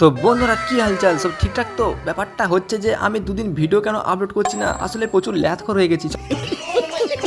তো বন্ধুরা কি হালচাল, সব ঠিকঠাক? তো ব্যাপারটা হচ্ছে যে আমি দুদিন ভিডিও কেন আপলোড করছি না, আসলে প্রচুর ল্যাথখর হয়ে গেছি।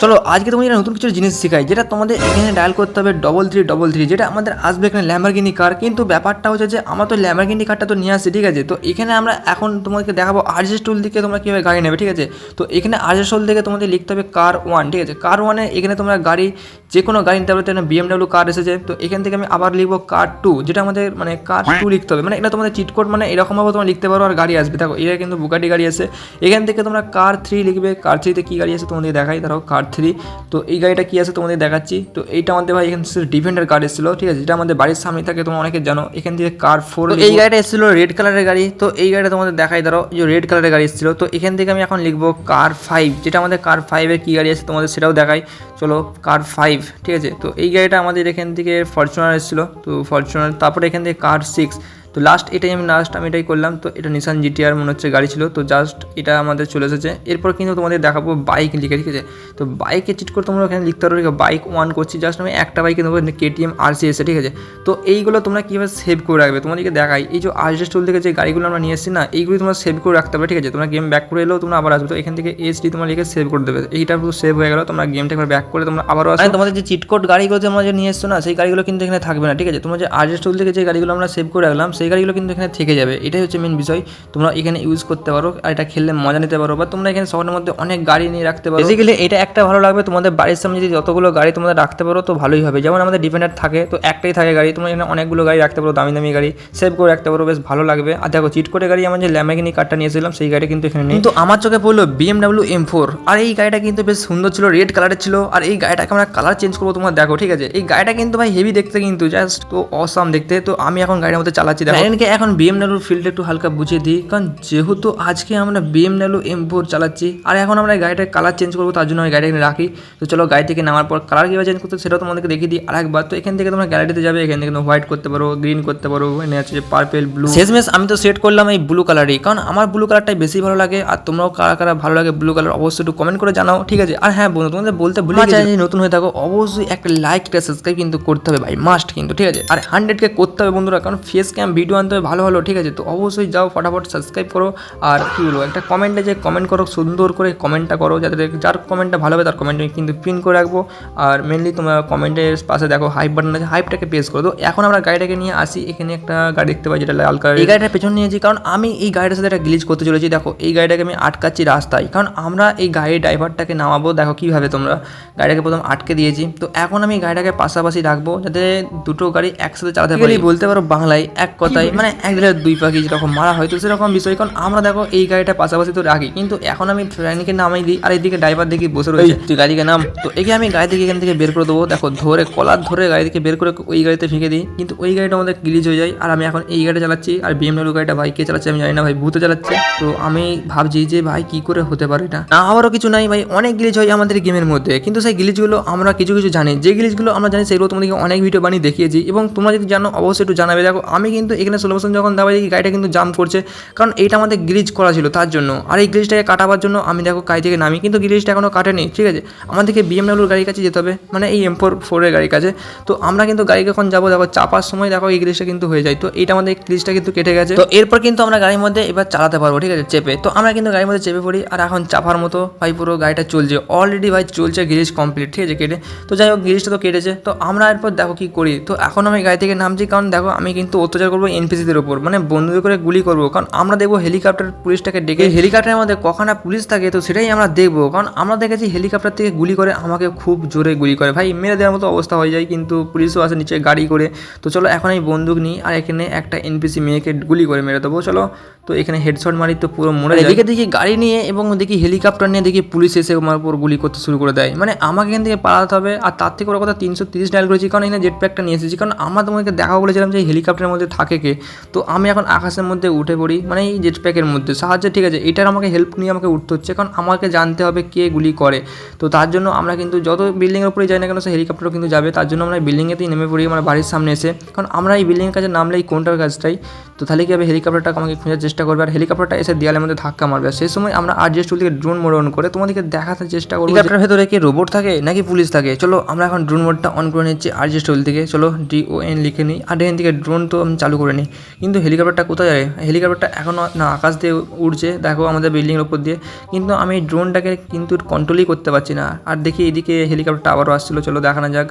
চলো আজকে তোমাদের নতুন কিছু জিনিস শেখাই, যেটা তোমাদের এখানে ডায়াল করতে হবে 3333, যেটা আমাদের আসবে এখানে ল্যাম্বরগিনি কার। কিন্তু ব্যাপারটা হচ্ছে যে আমার তো ল্যাম্বরগিনি কারটা তো নিয়ে আসছে, ঠিক আছে। তো এখানে আমরা এখন তোমাদেরকে দেখাবো আরজেস টুল থেকে তোমরা কীভাবে গাড়ি নেবে, ঠিক আছে। তো এখানে আরজেস টুল থেকে তোমাদের লিখতে হবে কার 1, ঠিক আছে। কার 1-এ এখানে তোমরা গাড়ি যে কোনো গাড়ি নিতে পারবে। এখানে BMW কার এসেছে, তো এখান থেকে আমি আবার লিখবো কার 2, যেটা আমাদের মানে কার 2 লিখতে হবে। মানে এটা তোমাদের চিট কোড, মানে এরকমভাবে তোমরা লিখতে পারো আর গাড়ি আসবে। দেখো এটা কিন্তু বুগাটি গাড়ি আছে। এখান থেকে তোমরা কার 3 লিখবে। কার 3-তে কী গাড়ি আছে তোমাদের দেখাই, ধরো কার 3। তো এই গাড়িটা কী আছে তোমাদের দেখাচ্ছি। তো এইটা আমাদের ভাই এখান থেকে ডিফেন্ডার গাড়ি এসেছিলো, ঠিক আছে, যেটা আমাদের বাড়ির সামনে থাকে, তোমরা অনেকে জানো। এখান থেকে কার 4, এই গাড়িটা এসেছিলো রেড কালারের গাড়ি। তো এই গাড়িটা তোমাদের দেখাই, ধরো যে রেড কালারের গাড়ি এসেছিলো। তো এখান থেকে আমি এখন লিখবো কার 5, যেটা আমাদের কার 5-এর কী গাড়ি আছে তোমাদের সেটাও দেখাই। চলো কার 5, ঠিক আছে। তো এই গাড়িটা আমাদের এখান থেকে ফরচুনার এসেছিলো, তো ফরচুনার। তারপরে এখান থেকে কার 6, তো লাস্ট আমি এটাই করলাম। তো এটা নিসান জিটিআর মনে হচ্ছে গাড়ি ছিল, তো জাস্ট এটা আমাদের চলে এসেছে। এরপর কিন্তু তোমাদের দেখাবো বাইক লিখে, ঠিক আছে। তো বাইকে চিট করে তোমরা এখানে লিখতে পারো, ঠিক আছে। বাইক 1 করছি, জাস্ট আমি একটা বাইকে দেবো KTM RC এসে, ঠিক আছে। তো এইগুলো তোমরা কীভাবে সেভ করে রাখবে তোমাদেরকে দেখাই। এই যে আরজেস টুল থেকে যে গাড়িগুলো আমরা নিয়ে এসেছি না, এইগুলি তোমরা সেভ করে রাখতে পারবে, ঠিক আছে। তোমরা গেম ব্যাক করে এলেও তোমরা আবার আসবে। তো এখান থেকে HD তোমরা লিখে সেভ করে দেবে। এইটা পুরো সেভ হয়ে গেল। তোমরা গেমটা একবার ব্যাক করে তোমরা আবারও আসবে। তোমাদের যে চিট কোড গাড়িগুলো তোমরা যে নিয়ে এসছো না, সেই গাড়িগুলো কিন্তু এখানে থাকবে না, ঠিক আছে। তোমরা যে আরজেস টুল থেকে যে গাড়িগুলো আমরা সেভ করে রাখলাম, সেই গাড়িগুলো কিন্তু এখানে থেকে যাবে। এটাই হচ্ছে মেন বিষয়। তোমরা এখানে ইউজ করতে পারো আর এটা খেললে মজা নিতে পারো, বা তোমরা এখানে শহরের মধ্যে অনেক গাড়ি নিয়ে রাখতে পারো। বেসিক্যালি এটা একটা ভালো লাগবে, তোমাদের বাড়ির সামনে যদি যতগুলো গাড়ি তোমরা রাখতে পারো তো ভালোই হবে। যেমন আমাদের ডিফেন্ডার থাকে, তো একটাই থাকে গাড়ি, তোমরা এখানে অনেকগুলো গাড়ি রাখতে পারো, দামি দামি গাড়ি সেভ করে রাখতে পারো, বেশ ভালো লাগবে। আর দেখো চিট করে গাড়ি আমার যে ল্যাম্বরগিনি কারটা নিয়েছিলাম, সেই গাড়িটা কিন্তু এখানে নেই। কিন্তু আমার চোখে পড়লো BMW M4, আর এই গাড়িটা কিন্তু বেশ সুন্দর ছিল, রেড কালারের ছিল। আর এই গাড়িটাকে আমরা কালার চেঞ্জ করবো, তোমরা দেখো, ঠিক আছে। এই গাড়িটা কিন্তু ভাই হেভি দেখতে, কিন্তু জাস্ট তো অসাম দেখতে। তো আমি এখন গাড়ির মধ্যে চালাচ্ছি, দেখো এখন BMW ফিল্ড একটু হালকা বুঝিয়ে দিই, কারণ যেহেতু আজকে আমরা BMW M4 চালাচ্ছি আর এখন আমরা গাড়িটার কালার চেঞ্জ করবো, তার জন্য আমি গাড়িটা এখানে রাখি। তো চলো গাড়ি থেকে নামার পর কালার কীভাবে চেঞ্জ করতে সেটাও তোমাদেরকে দেখিয়ে দিই আরেকবার। তো এখান থেকে তোমরা গ্যালারিতে যাবে, এখান থেকে হোয়াইট করতে পারো, গ্রিন করতে পারো, এখানে আছে যে পার্পেল, ব্লু। শেষমেশ আমি তো সেট করলাম এই ব্লু কালারই, কারণ আমার ব্লু কালারটাই বেশি ভালো লাগে। আর তোমরাও কারা কারা ভালো লাগে ব্লু কালার অবশ্যই একটু কমেন্ট করে জানাও, ঠিক আছে। আর হ্যাঁ বন্ধু, তোমাদের বলতে ভুলে গেছি, নতুন হয়ে থাকো অবশ্যই একটা লাইক, একটা সাবস্ক্রাইব কিন্তু করতে হবে ভাই, মাস্ট কিন্তু, ঠিক আছে। আর 100K করতে হবে বন্ধুরা, কারণ ফেস ক্যাম ভিডিও আনতে হবে ভালো ভালো, ঠিক আছে। তো অবশ্যই যাও ফটাফট সাবস্ক্রাইব করো। আর কী বলবো, একটা কমেন্টে যে কমেন্ট করো, সুন্দর করে কমেন্টটা করো, যাতে যার কমেন্টটা ভালো হবে তার কমেন্ট আমি কিন্তু পিন করে রাখবো। আর মেনলি তোমরা কমেন্টের পাশে দেখো হাইপ বাটন আছে, হাইপটাকে প্রেস করো। তো এখন আমরা গাড়িটাকে নিয়ে আসি, এখানে একটা গাড়ি দেখতে পাই যেটা লাল কালার। এই গাড়িটার পেছনে নিয়েছি কারণ আমি এই গাড়িটার সাথে একটা গ্লিচ করতে চলেছি। দেখো এই গাড়িটাকে আমি আটকাচ্ছি রাস্তায়, কারণ আমরা এই গাড়ির ড্রাইভারটাকে নামাবো। দেখো কীভাবে তোমরা গাড়িটাকে প্রথম আটকে দিয়েছি। তো এখন আমি গাড়িটাকে পাশাপাশি রাখবো, যাতে দুটো গাড়ি একসাথে চালাতে পারি। বলতে পারো বাংলায় এক কথায় মানে এক দিলে দুই পাখি যেরকম মারা হয়, তো সেরকম বিষয়। কারণ আমরা দেখো এই গাড়িটা পাশাপাশি তো রাখি, কিন্তু এখন আমি ফ্রেন্ডকে নামাই দিই, আর এইদিকে ড্রাইভার দেখি বসে রয়েছে, তুই গাড়িকে নাম। তো একে আমি গাড়ি থেকে এখান থেকে বের করে দেবো। দেখো ধরে কলার ধরে গাড়ি থেকে বের করে ওই গাড়িতে ফেঁকে দিই, কিন্তু ওই গাড়িটা আমাদের গ্লিচ হয়ে যায়। আর আমি এখন এই গাড়ি চালাচ্ছি, আর BMW গাড়িটা ভাই কে চালাচ্ছে আমি জানি না ভাই, ভূতে চালাচ্ছে। তো আমি ভাবছি যে ভাই কি করে হতে পারে এটা, না আবারও কিছু নাই ভাই, অনেক গ্লিচ হয় আমাদের গেমের মধ্যে। কিন্তু সেই গ্লিচগুলো আমরা কিছু কিছু জানি, যে গ্লিচগুলো আমরা জানি সেগুলো তোমাদেরকে অনেক ভিডিও বানিয়ে দেখিয়েছি, এবং তোমরা যদি জানো অবশ্যই একটু জানাবে। দেখো আমি কিন্তু এখানে সলিউশন যখন দাবাই দেখি গাড়িটা কিন্তু জাম্প করছে, কারণ এইটা আমাদের গ্লিচ করা ছিল তার জন্য। আর এই গ্লিচটাকে কাটাবার জন্য আমি দেখো গাড়ি থেকে নামি, কিন্তু গ্লিচটা এখনও কাটেনি, ঠিক আছে। আমাদেরকে BMW গাড়ির কাছে যেতে হবে, মানে এই M4 এর গাড়ির কাছে। তো আমরা কিন্তু গাড়ি যখন যাবো, দেখো চাপার সময় দেখো এই গ্লিচটা কিন্তু হয়ে যায়। তো এইটা আমাদের গ্লিচটা কিন্তু কেটে গেছে। তো এরপর কিন্তু আমরা গাড়ির মধ্যে এবার চালাতে পারবো, ঠিক আছে, চেপে। তো আমরা কিন্তু গাড়ির মধ্যে চেপে পড়ি, আর এখন চাপার মতো ভাই পুরো গাড়িটা চলছে অলরেডি, ভাই চলছে, গ্লিচ কমপ্লিট, ঠিক আছে, কেটে। তো যাই হোক গ্লিচটা তো কেটেছে। তো আমরা এরপর দেখো কী করি। তো এখন আমি গাড়ি থেকে নামছি, কারণ দেখো আমি কিন্তু অত্যাচার করবো NPCদের ওপর, মানে বন্ধুদের করে গুলি করবো। কারণ আমরা দেখবো হেলিকপ্টার পুলিশটাকে ডেকে, হেলিকপ্টারের মধ্যে কখনো পুলিশ থাকে, তো সেটাই আমরা দেখবো। কারণ আমরা দেখেছি হেলিকপ্টার থেকে গুলি করে আমাকে খুব জোরে গুলি করে, ভাই মেরে দেওয়ার মতো অবস্থা হয়ে যায়, কিন্তু পুলিশও আসে নিচে গাড়ি করে। তো চলো এখন আমি বন্দুক নিই, আর এখানে একটা NPC মেয়েকে গুলি করে মেরে দেবো, চলো। তো এখানে হেডশট মারি, তো পুরো মরে যায়। এদিকে দেখি গাড়ি নিয়ে এবং দেখি হেলিকপ্টার নিয়ে দেখি পুলিশ এসে আমার উপর গুলি করতে শুরু করে দেয়, মানে আমাকে এখান থেকে পালাতে হবে। আর তার থেকে ওর কথা 330 ডায়াল করেছি, কারণ এখানে জেট প্যাকটা নিয়ে এসেছি। কারণ আমরা তোমাকে দেখাও বলেছিলাম যে হেলিকপ্টারের মধ্যে থাকে কে। তো আমি এখন আকাশের মধ্যে উঠে পড়ি, মানে এই জেট প্যাকের মধ্যে সাহায্যে, ঠিক আছে। এটার আমাকে হেল্প নিয়ে আমাকে উঠতে হচ্ছে, কারণ আমাকে জানতে হবে কে গুলি করে। তো তার জন্য আমরা কিন্তু যত বিল্ডিংয়ের উপরে যাই না কেন, সে হেলিকপ্টারও কিন্তু যাবে। তার জন্য আমরা বিল্ডিংয়েতেই নেমে পড়ি, আমার বাড়ির সামনে এসে। কারণ আমরা এই বিল্ডিংয়ের কাছে নামলে এই কোনটার কাজটাই, তো তাহলে কি হবে, হেলিকপ্টারটা আমাকে খোঁজার চেষ্টা করবে, আর হেলিকপ্টারটা এসে দেয়ালের মধ্যে ধাক্কা মারবে। সেই সময় আমরা আরজেস টুল থেকে ড্রোন মোড অন করে তোমাদেরকে দেখাতে চেষ্টা করবো হেলিকপ্টারের ভেতরে কি রোবট থাকে নাকি পুলিশ থাকে। চলো আমরা এখন ড্রোন মোডটা অন করে নিচ্ছি আরজেস টুল থেকে। চলো DON লিখে নিই, আর এখান থেকে ড্রোন তো আমি চালু করে নিই। কিন্তু হেলিকপ্টারটা কোথায় যায়? হেলিকপ্টারটা এখনও না আকাশ দিয়ে উড়ছে, দেখো আমাদের বিল্ডিংয়ের উপর দিয়ে, কিন্তু আমি এই ড্রোনটাকে কিন্তু কন্ট্রোলই করতে পারছি না। আর দেখি এদিকে হেলিকপ্টারটা আবারও আসছিলো, চলো দেখানো যাক।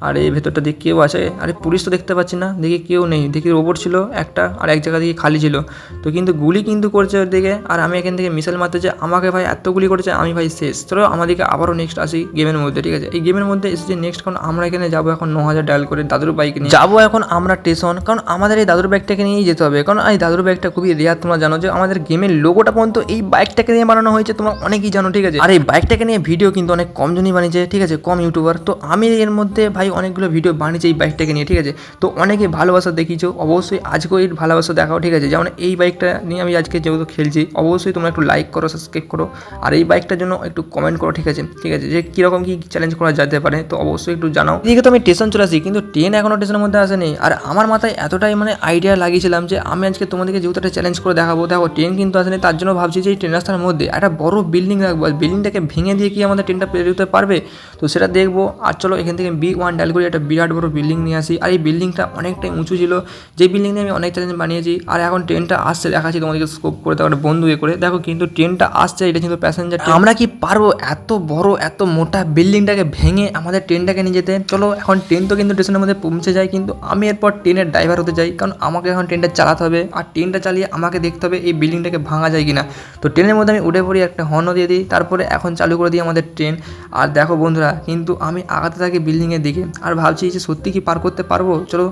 আর এই ভেতরটা দিকে কেউ আছে? আরে পুলিশ তো দেখতে পাচ্ছি না, দেখি কেউ নেই, দেখি রোবট ছিল একটা, আর এক জায়গা দিকে খালি ছিল। তো কিন্তু গুলি কিন্তু করছে ওর দিকে, আর আমি এখান থেকে মিসাইল মারতে যে আমাকে ভাই এত গুলি করেছে, আমি ভাই শেষ। চলো আমাদেরকে আবারও নেক্সট আসি গেমের মধ্যে, ঠিক আছে? এই গেমের মধ্যে এসেছে নেক্সট, কারণ আমরা এখানে যাবো এখন 9000 ডায়াল করে দাদুর বাইক নিয়ে যাবো এখন আমরা স্টেশন, কারণ আমাদের এই দাদুর বাইকটাকে নিয়েই যেতে হবে। কারণ এই দাদুর বাইকটা খুবই রেয়ার, তোমরা জানো যে আমাদের গেমের লোগোটা পর্যন্ত এই বাইকটাকে নিয়ে বানানো হয়েছে, তোমরা অনেকেই জানো, ঠিক আছে? আর এই বাইকটাকে নিয়ে ভিডিও কিন্তু অনেক কম জনই বানিয়েছে, ঠিক আছে, কম ইউটিউবার। তো আমি এর মধ্যে ভাই অনেকগুলো ভিডিও বানিয়েছি এই বাইকটাকে নিয়ে, ঠিক আছে? তো অনেকে ভালোবাসা দেখিয়েছো, অবশ্যই আজকেও এই ভালোবাসা দেখাও, ঠিক আছে? যেমন এই বাইকটা নিয়ে আমি আজকে যেহেতু খেলছি, অবশ্যই তোমরা একটু লাইক করো, সাবস্ক্রাইব করো, আর এই বাইকটার জন্য একটু কমেন্ট করো, ঠিক আছে? ঠিক আছে, যে কীরকম কী চ্যালেঞ্জ করা যেতে পারে, তো অবশ্যই একটু জানাও। এদিকে তো আমি স্টেশন চলে আসি, কিন্তু ট্রেন এখনও স্টেশনের মধ্যে আসেনি। আর আমার মাথায় এতটাই মানে আইডিয়া লাগিয়েছিলাম যে আমি আজকে তোমাদেরকে যেহেতু একটা চ্যালেঞ্জ করে দেখাবো, দেখো ট্রেন কিন্তু আসেনি, তার জন্য ভাবছি যে এই ট্রেন রাস্তার মধ্যে একটা বড় বিল্ডিং রাখবো, আর বিল্ডিংটাকে ভেঙে দিয়ে কি আমাদের ট্রেনটা পেরিয়ে যেতে পারবে, তো সেটা দেখবো। আর চলো এখান থেকে B1 ডায়াল করে একটা বিরাট বড় বিল্ডিং নিয়ে আসি। আর এই বিল্ডিংটা অনেকটাই উঁচু ছিল, যে বিল্ডিং নিয়ে আমি অনেক চ্যালেঞ্জ বানিয়েছি। আর এখন ট্রেনটা আসছে, দেখাচ্ছি তোমাদেরকে স্কোপ করে, দেখো একটা বন্ধু করে দেখো, কিন্তু ট্রেনটা আসছে, এটা কিন্তু প্যাসেঞ্জার। আমরা কি পারবো এত বড় এত মোটা বিল্ডিংটাকে ভেঙে আমাদের ট্রেনটাকে নিয়ে যেতে? চলো এখন ট্রেন তো কিন্তু স্টেশনের মধ্যে পৌঁছে যায়, কিন্তু আমি এরপর ট্রেনের ড্রাইভার হতে চাই, কারণ আমাকে এখন ট্রেনটা চালাতে হবে। আর ট্রেনটা চালিয়ে আমাকে দেখতে হবে এই বিল্ডিংটাকে ভাঙা যায় কিনা। তো ট্রেনের মধ্যে আমি উঠে পড়ি, একটা হর্নও দিয়ে দিই, তারপরে এখন চালু করে দিই আমাদের ট্রেন। আর দেখো বন্ধুরা, কিন্তু আমি আগাতে থাকি বিল্ডিংয়ের দিকে, আর ভাবছি যে সত্যি কি পার করতে পারবো। চলো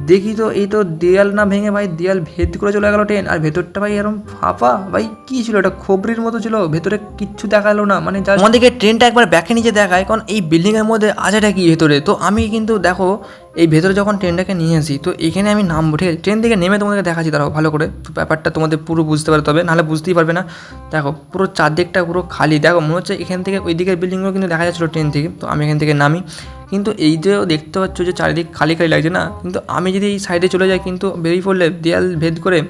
দেখি, তো এই তো দেয়াল না ভেঙে ভাই দেয়াল ভেদ করে চলে গেলো ট্রেন। আর ভেতরটা ভাই এরকম ফাঁপা, ভাই কী ছিল, এটা খবরির মতো ছিল, ভেতরে কিচ্ছু দেখালো না, মানে যা আমাদেরকে ট্রেনটা একবার ব্যাকে নিচে দেখায়, কারণ এই বিল্ডিংয়ের মধ্যে আজাটা কি ভেতরে। তো আমি কিন্তু দেখো এই ভেতরে যখন ট্রেনটাকে নিয়ে আসি, তো এখানে আমি নামবো, ঠিক আছে? ট্রেন থেকে নেমে তোমাদেরকে দেখাচ্ছি, দাঁড়াও ভালো করে, তো ব্যাপারটা তোমাদের পুরো বুঝতে পারতে হবে, নাহলে বুঝতেই পারবে না। দেখো পুরো চারদিকটা পুরো খালি, দেখো মনে হচ্ছে এখান থেকে ওই দিকের বিল্ডিংগুলো কিন্তু দেখা যাচ্ছিলো ট্রেন থেকে। তো আমি এখান থেকে নামি, কিন্তু এই যে দেখতে পাচ্ছ যে চারিদিক খালি খালি লাগছে না, কিন্তু আমি যদি এই সাইডে চলে যাই, কিন্তু বেরিয়ে পড়লে দেয়াল ভেদ করে,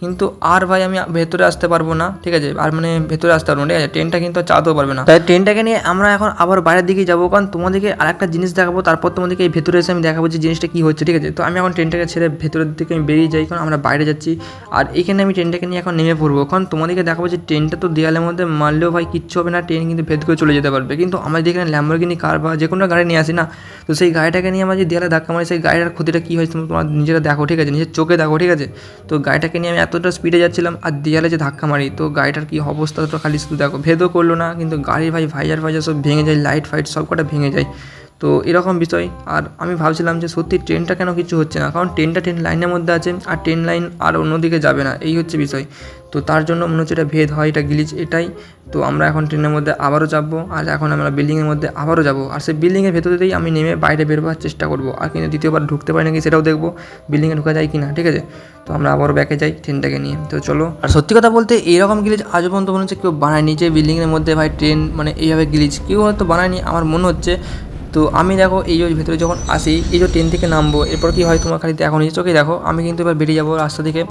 কিন্তু আর ভাই আমি ভেতরে আসতে পারবো না, ঠিক আছে? আর মানে ভেতরে আসতে পারবো না, ঠিক আছে? ট্রেনটা কিন্তু আর চালাতেও পারবে না। তাই ট্রেনটাকে নিয়ে আমরা এখন আবার বাইরের দিকে যাবো, কারণ তোমাদেরকে আরেকটা জিনিস দেখাবো, তারপর তোমাদেরকে এই ভেতরে এসে আমি দেখাবো যে জিনিসটা কী হচ্ছে, ঠিক আছে? তো আমি এখন ট্রেনটাকে ছেড়ে ভেতরের দিকে আমি বেরিয়ে যাই, কারণ আমরা বাইরে যাচ্ছি। আর এখানে আমি ট্রেনটাকে নিয়ে এখন নেমে পড়বো, কারণ তোমাদেরকে দেখাবো যে ট্রেনটা তো দেয়ালের মধ্যে মারলেও ভাই কিচ্ছু হবে না, ট্রেন কিন্তু ভেদ করে চলে যেতে পারবে। কিন্তু আমাদের এখানে ল্যাম্বরগিনি কার বা যে কোনো গাড়ি নিয়ে আসি না, তো সেই গাড়িটাকে নিয়ে আমরা যদি দেয়ালে ধাক্কা মারি, সেই গাড়িটার ক্ষতিটা কী হয় তোমরা নিজেরা দেখো, ঠিক আছে? নিজের চোখে দেখো, ঠিক আছে? তো গাড়িটাকে নিয়ে আমি এতটা স্পিডে যাচ্ছিলাম, আর দেয়ালে যে ধাক্কা মারি, তো গাড়িটার কী অবস্থা তো খালি শুধু দেখো, ভেদও করলো না, কিন্তু গাড়ির ভাই ভাইজার সব ভেঙে যায়, লাইট ফাইট সব কটা ভেঙে যায়। তো এরকম বিষয়। আর আমি ভাবছিলাম যে সত্যি ট্রেনটা কেন কিছু হচ্ছে না, কারণ ট্রেন লাইনের মধ্যে আছে, আর ট্রেন লাইন আর অন্যদিকে যাবে না, এই হচ্ছে বিষয়। তো তার জন্য মনে হচ্ছে এটা ভেদ হয়, এটা গ্লিচ, এটাই। তো আমরা এখন ট্রেনের মধ্যে আবারও চাপবো, আর এখন আমরা বিল্ডিংয়ের মধ্যে আবারও যাবো, আর সেই বিল্ডিংয়ের ভেতর দিয়েই আমি নেমে বাইরে বেরোবার চেষ্টা করবো। আর কিন্তু দ্বিতীয়বার ঢুকতে পারি নাকি সেটাও দেখবো, বিল্ডিংয়ে ঢোকা যায় কি না, ঠিক আছে? তো আমরা আবারও ব্যাকে যাই ট্রেনটাকে নিয়ে। তো চলো, আর সত্যি কথা বলতে এইরকম গ্লিচ আজ পর্যন্ত মনে হচ্ছে কেউ বানায়নি, যে বিল্ডিংয়ের মধ্যে ভাই ট্রেন মানে এইভাবে গ্লিচ কেউ হয়তো বানায়নি আমার মনে হচ্ছে। তো আমি দেখো এই যে ভেতরে যখন আসি, এই যে ট্রেন থেকে নামবো, এরপর কি হয় তোমার খালি দেখো নিজের চোখে দেখো, আমি কিন্তু এবার বেরিয়ে যাবো রাস্তা থেকে।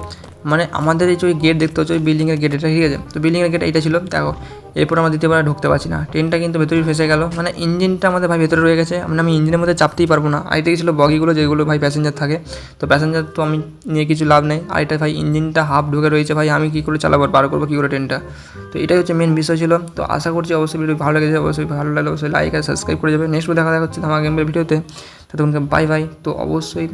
মানে আমাদের এই যে গেট দেখতে হচ্ছে, ওই বিল্ডিংয়ের গেট এটা, ঠিক আছে? তো বিল্ডিংয়ের গেট এইটা ছিল, দেখো এরপর আমরা দ্বিতীয়বার ঢুকতে পারছি না, ট্রেনটা কিন্তু ভেতরেই ফেসে গেল, মানে ইঞ্জিনটা আমাদের ভাই ভেতরে রয়ে গেছে, মানে আমি ইঞ্জিনের মধ্যে চাপতেই পারবো না। আর এটা ছিল বগিগুলো যেগুলো ভাই প্যাসেঞ্জার থাকে, তো প্যাসেঞ্জার তো আমি নিয়ে কিছু লাভ নেই। আর এটা ভাই ইঞ্জিনটা হাফ ঢুকে রয়েছে, ভাই আমি কী করে চালাবো, বার করবো কী করে ট্রেনটা? তো এটাই হচ্ছে মেন বিষয় ছিল। তো আশা করছি অবশ্যই ভিডিও ভালো লেগেছে, অবশ্যই ভালো লাগলে অবশ্যই লাইক আর সাবস্ক্রাইব করে যাবে। নেক্সট দেখা হচ্ছে আমার গেমের ভিডিওতে, ততক্ষণকে বাই বাই। তো অবশ্যই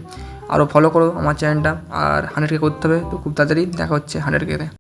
আরও ফলো করো আমার চ্যানেলটা, আর 100K করতে হবে, তো খুব তাড়াতাড়ি দেখা হচ্ছে 100K-তে।